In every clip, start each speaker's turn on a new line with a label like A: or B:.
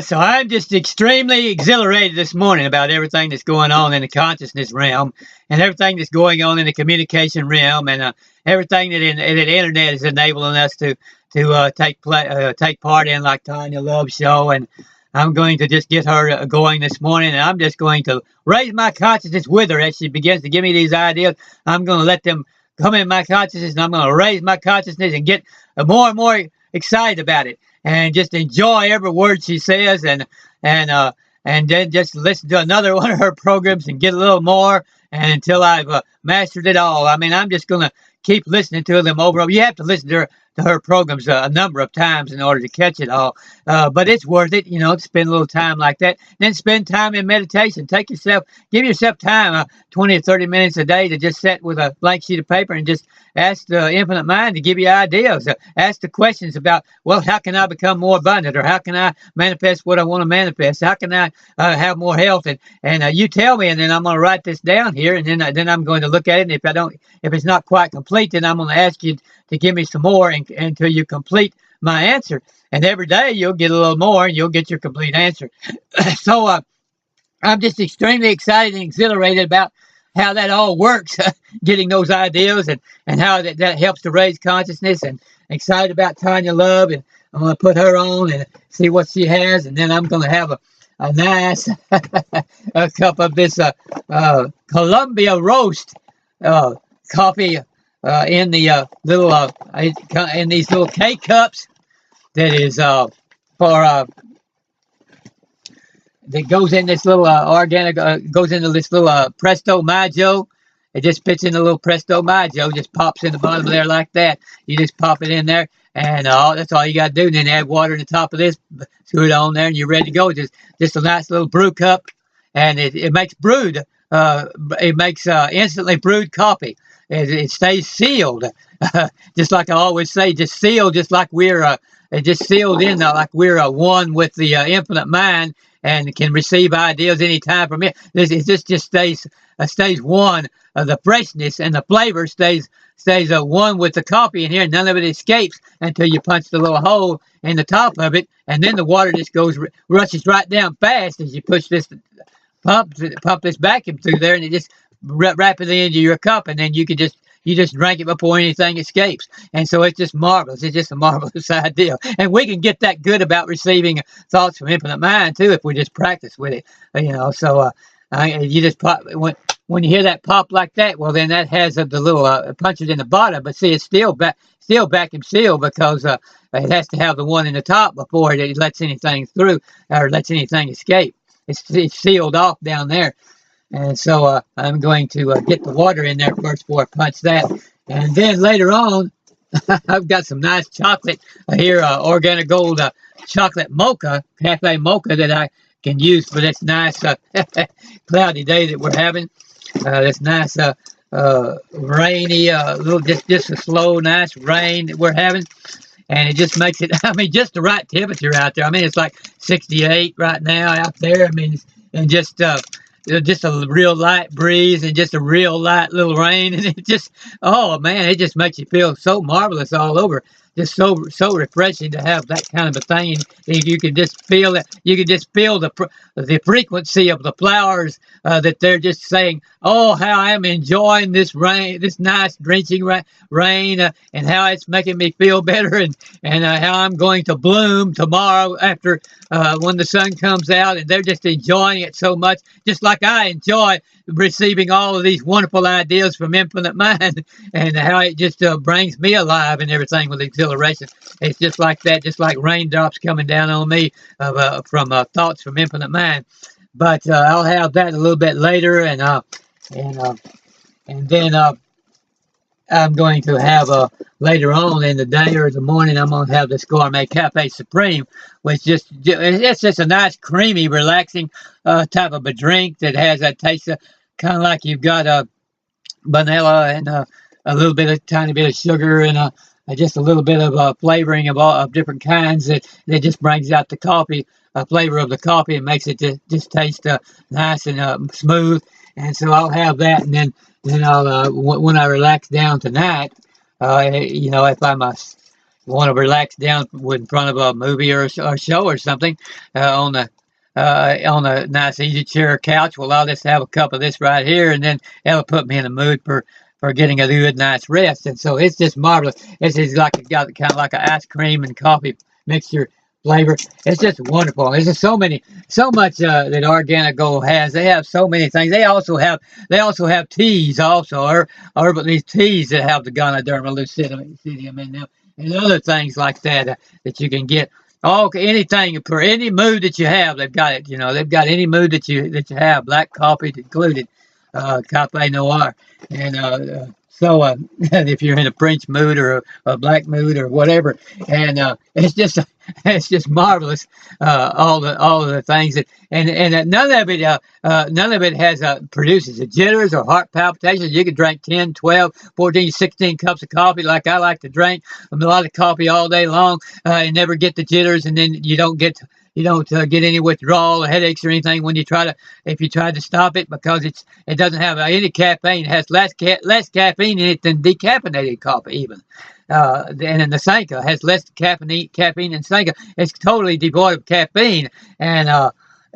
A: So I'm just extremely exhilarated this morning about everything that's going on in the consciousness realm and everything that's going on in the communication realm and everything that the internet is enabling us to take part in, like Tanya Love's show. And I'm going to just get her going this morning, and I'm just going to raise my consciousness with her as she begins to give me these ideas. I'm going to let them come in my consciousness, and I'm going to raise my consciousness and get more and more excited about it, and just enjoy every word she says, and then just listen to another one of her programs and get a little more, and until I've mastered it all. I mean, I'm just going to keep listening to them over. You have to listen to her programs a number of times in order to catch it all. But it's worth it, to spend a little time like that. Then spend time in meditation. Give yourself time, 20 or 30 minutes a day, to just sit with a blank sheet of paper and just ask the infinite mind to give you ideas. Ask the questions about, well, how can I become more abundant, or how can I manifest what I want to manifest? How can I have more health? And you tell me, and then I'm going to write this down here, and then I'm going to look at it. And if it's not quite complete, then I'm going to ask you to give me some more until you complete my answer. And every day you'll get a little more, and you'll get your complete answer. So I'm just extremely excited and exhilarated about how that all works, getting those ideas, and how that helps to raise consciousness, and excited about Tanya Love. And I'm going to put her on and see what she has, and then I'm going to have a nice a cup of this Columbia roast coffee in the in these little K cups that is for that goes in this little organic, goes into this little Presto Maggio. It just fits in a little Presto Maggio, just pops in the bottom of there like that. You just pop it in there, and that's all you got to do. And then add water in the top of this, screw it on there, and you're ready to go. Just a nice little brew cup, and it makes brewed. It makes instantly brewed coffee. It stays sealed, just like I always say, just sealed, just like we're just sealed in, like we're one with the infinite mind, and can receive ideas anytime from it. It just stays one. The freshness and the flavor stays one with the coffee in here, and none of it escapes until you punch the little hole in the top of it, and then the water just rushes right down fast as you push this pump this vacuum through there, and it just rapidly into your cup, and then you just drink it before anything escapes. And so it's just marvelous. It's just a marvelous idea. And we can get that good about receiving thoughts from infinite mind too, if we just practice with it. So you just pop when you hear that pop like that. Well, then that has the little punches in the bottom, but see, it's still vacuum sealed, because it has to have the one in the top before it lets anything through or lets anything escape. It's sealed off down there. And so I'm going to get the water in there first before I punch that. And then later on, I've got some nice chocolate here, organic gold chocolate mocha, cafe mocha, that I can use for this nice cloudy day that we're having. This nice rainy, just a slow, nice rain that we're having. And it just makes it, just the right temperature out there. It's like 68 right now out there. And just a real light breeze and just a real light little rain, and it just, oh man, it just makes you feel so marvelous all over. Just so refreshing to have that kind of a thing. And you can just feel it. You can just feel the frequency of the flowers that they're just saying, oh, how I'm enjoying this rain, this nice drenching rain, and how it's making me feel better, and how I'm going to bloom tomorrow after when the sun comes out. And they're just enjoying it so much, just like I enjoy receiving all of these wonderful ideas from infinite mind, and how it just brings me alive and everything with exhilaration. It's just like that, just like raindrops coming down on me from thoughts from infinite mind. But I'll have that a little bit later, and then I'm going to have later on in the day or the morning, I'm going to have this Gourmet Cafe Supreme, which it's just a nice, creamy, relaxing type of a drink that has that taste of kind of like you've got a vanilla and a tiny bit of sugar, and just a little bit of flavoring of different kinds that just brings out the coffee, flavor of the coffee, and makes it just taste nice and smooth. And so I'll have that, and then I'll when I relax down tonight, if I'm want to relax down in front of a movie or show or something on a nice easy chair or couch, well, I'll just have a cup of this right here, and then it'll put me in the mood for getting a good night's rest. And so it's just marvelous. It's just like it's got kind of like an ice cream and coffee mixture flavor. It's just wonderful. There's just so much that Organic Gold has. They have so many things. They also have teas also, or these teas that have the Ganoderma lucidium in them, and other things like that that you can get. Oh, anything for any mood that you have, they've got it. They've got any mood that you have, black coffee included, cafe noir, and so if you're in a French mood or a black mood or whatever, and it's just marvelous. All of the things that and none of it has produces jitters or heart palpitations. You can drink 10, 12, 14, 16 cups of coffee like I like to drink. A lot of coffee all day long and never get the jitters, and then you don't get any withdrawal or headaches or anything when you if you try to stop it, because it doesn't have any caffeine. It has less caffeine in it than decaffeinated coffee even. And then the Sanka has less caffeine than Sanka. It's totally devoid of caffeine, and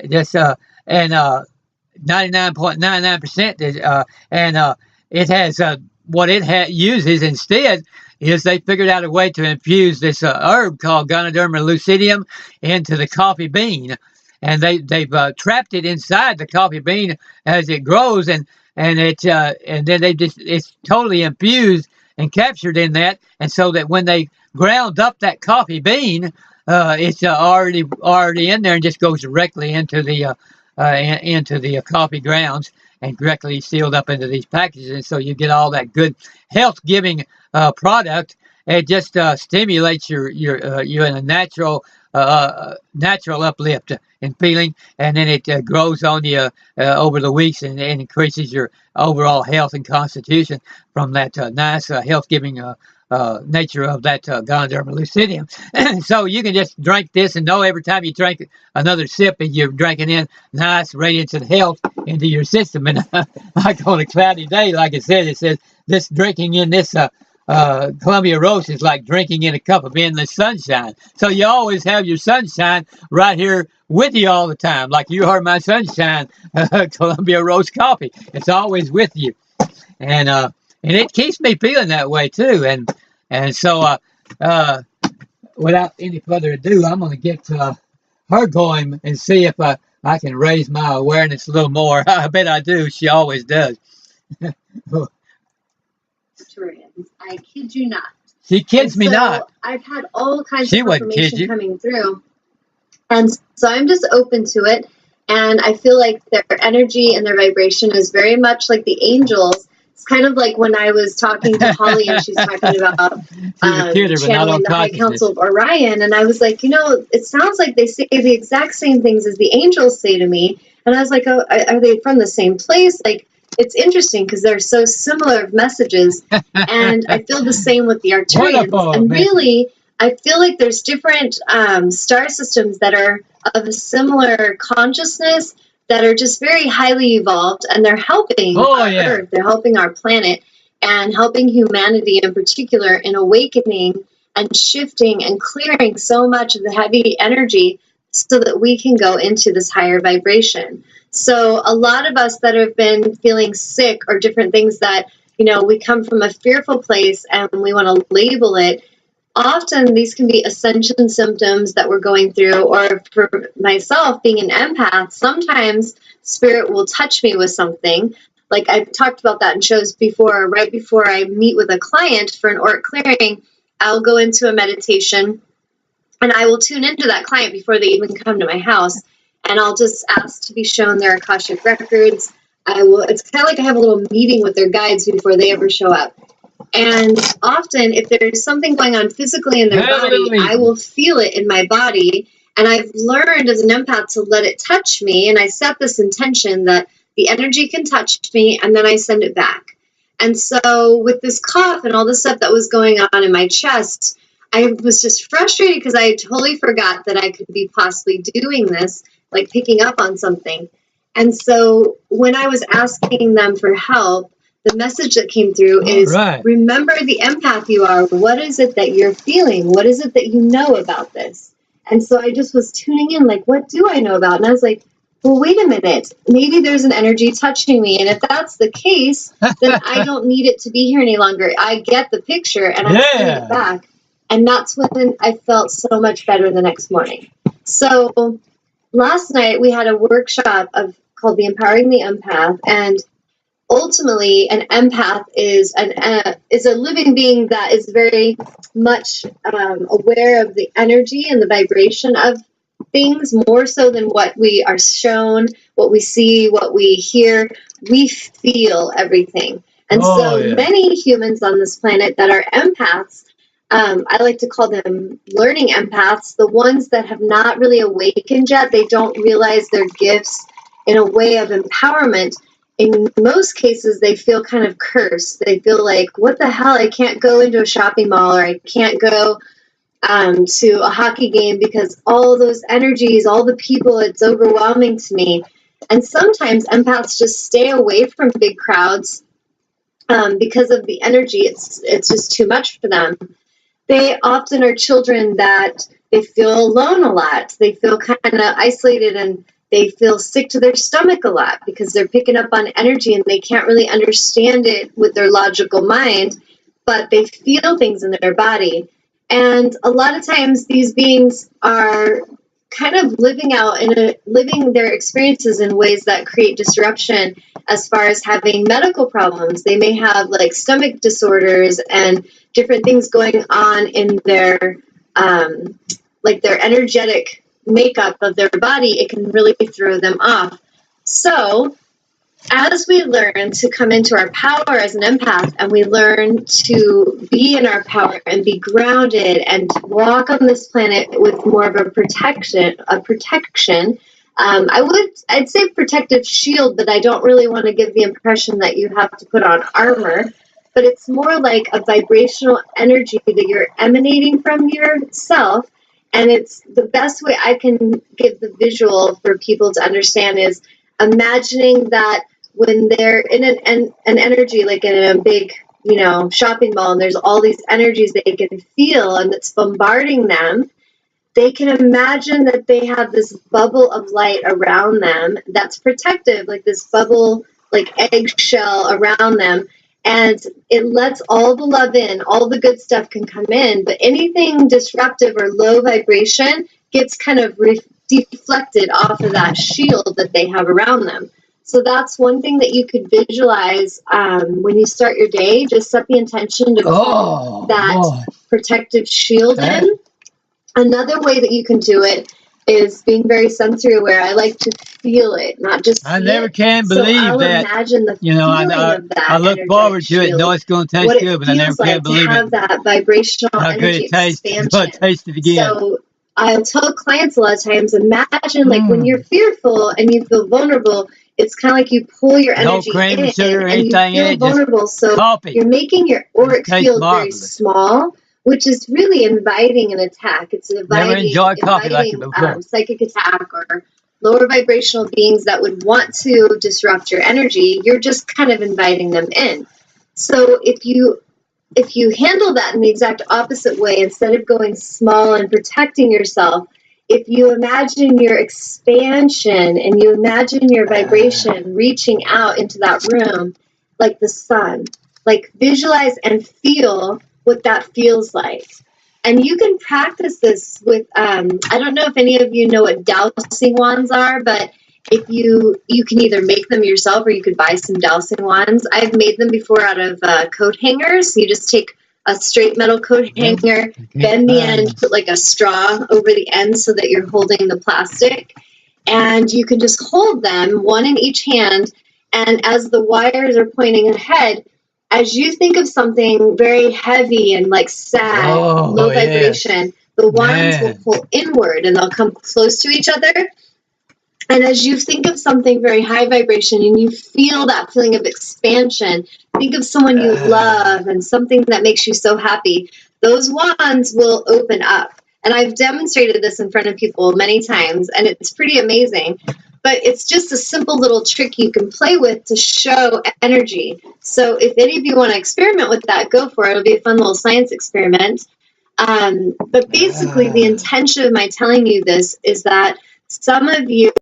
A: 99.99%. And it has what it uses instead is they figured out a way to infuse this herb called Ganoderma lucidium into the coffee bean, and they've trapped it inside the coffee bean as it grows, and then it's totally infused and captured in that, and so that when they ground up that coffee bean, it's already in there and just goes directly into the coffee grounds and directly sealed up into these packages, and so you get all that good health-giving product. It just stimulates your in a natural uplift and feeling, and then it grows on you over the weeks and increases your overall health and constitution from that nice health-giving nature of that Ganoderma lucidium. So you can just drink this and know every time you drink another sip, and you're drinking in nice radiance and health into your system. And like on a cloudy day, like it says this drinking in this Columbia Roast is like drinking in a cup of endless sunshine. So you always have your sunshine right here with you all the time. Like you are my sunshine, Columbia Roast coffee. It's always with you. And it keeps me feeling that way too. And so without any further ado, I'm going to get her going and see if I can raise my awareness a little more. I bet I do. She always does.
B: I kid you not.
A: She kids me not.
B: I've had all kinds of information coming through. And so I'm just open to it. And I feel like their energy and their vibration is very much like the angels. It's kind of like when I was talking to Holly and she's talking about channeling the High Council of Orion. And I was like, it sounds like they say the exact same things as the angels say to me. And I was like, oh, are they from the same place? Like, it's interesting because they're so similar messages. And I feel the same with the Arcturians. And really, I feel like there's different star systems that are of a similar consciousness that are just very highly evolved, and they're helping Earth. They're helping our planet and helping humanity in particular in awakening and shifting and clearing so much of the heavy energy so that we can go into this higher vibration. So a lot of us that have been feeling sick or different things that, we come from a fearful place and we want to label it. Often these can be ascension symptoms that we're going through, or for myself being an empath, sometimes spirit will touch me with something. Like I've talked about that in shows before. Right before I meet with a client for an auric clearing, I'll go into a meditation and I will tune into that client before they even come to my house. And I'll just ask to be shown their Akashic records. It's kind of like I have a little meeting with their guides before they ever show up. And often, if there's something going on physically in their body, I will feel it in my body. And I've learned as an empath to let it touch me. And I set this intention that the energy can touch me, and then I send it back. And so with this cough and all the stuff that was going on in my chest, I was just frustrated because I totally forgot that I could be possibly doing this, like picking up on something. And so when I was asking them for help, the message that came through is, remember the empath you are. What is it that you're feeling? What is it that you know about this? And so I just was tuning in, like, what do I know about? And I was like, well, wait a minute. Maybe there's an energy touching me. And if that's the case, then I don't need it to be here any longer. I get the picture and I send it back. And that's when I felt so much better the next morning. So last night we had a workshop called the Empowering the Empath. And ultimately, an empath is a living being that is very much aware of the energy and the vibration of things, more so than what we are shown, what we see, what we hear. We feel everything. And many humans on this planet that are empaths, I like to call them learning empaths, the ones that have not really awakened yet. They don't realize their gifts in a way of empowerment. In most cases, they feel kind of cursed. They feel like, what the hell? I can't go into a shopping mall, or I can't go to a hockey game because all those energies, all the people, it's overwhelming to me. And sometimes empaths just stay away from big crowds because of the energy. It's just too much for them. They often are children that they feel alone a lot. They feel kind of isolated, and they feel sick to their stomach a lot because they're picking up on energy and they can't really understand it with their logical mind, but they feel things in their body. And a lot of times these beings are kind of living their experiences in ways that create disruption as far as having medical problems. They may have like stomach disorders and different things going on in their their energetic makeup of their body. It can really throw them off. So as we learn to come into our power as an empath, and we learn to be in our power and be grounded and walk on this planet with more of a protection, I'd say protective shield, but I don't really want to give the impression that you have to put on armor, but it's more like a vibrational energy that you're emanating from yourself. And it's the best way I can give the visual for people to understand is imagining that when they're in an energy, like in a big, shopping mall, and there's all these energies they can feel and it's bombarding them, they can imagine that they have this bubble of light around them that's protective, like this bubble, like eggshell around them. And it lets all the love in, all the good stuff can come in, but anything disruptive or low vibration gets kind of deflected off of that shield that they have around them. So that's one thing that you could visualize when you start your day. Just set the intention to put that protective shield in. Another way that you can do it is being very sensory aware. I like to feel it, not just see
A: I never can
B: so
A: believe
B: I'll
A: that.
B: Imagine the feeling of that.
A: I look forward to it. Know it's going to taste good, but I never can believe
B: to have that vibrational
A: how good
B: energy
A: it tastes.
B: expansion.
A: Taste it again.
B: So I'll tell clients a lot of times, imagine like when you're fearful and you feel vulnerable, it's kind of like you pull your energy
A: cream,
B: in
A: sugar,
B: and you feel vulnerable. So
A: coffee.
B: You're making your auric field very small, which is really inviting an attack. It's inviting psychic attack or lower vibrational beings that would want to disrupt your energy. You're just kind of inviting them in. So if you handle that in the exact opposite way, instead of going small and protecting yourself, if you imagine your expansion and you imagine your vibration reaching out into that room like the sun, like visualize and feel what that feels like. And you can practice this with, I don't know if any of you know what dowsing wands are, but if you can either make them yourself or you could buy some dowsing wands. I've made them before out of coat hangers. You just take a straight metal coat hanger, bend the end, put like a straw over the end so that you're holding the plastic. And you can just hold them, one in each hand. And as the wires are pointing ahead, as you think of something very heavy and like sad, low vibration, the wands will pull inward and they'll come close to each other. And as you think of something very high vibration and you feel that feeling of expansion, think of someone you love and something that makes you so happy, those wands will open up. And I've demonstrated this in front of people many times, and it's pretty amazing. but it's just a simple little trick you can play with to show energy. So if any of you want to experiment with that, go for it. It'll be a fun little science experiment. But basically, the intention of my telling you this is that some of you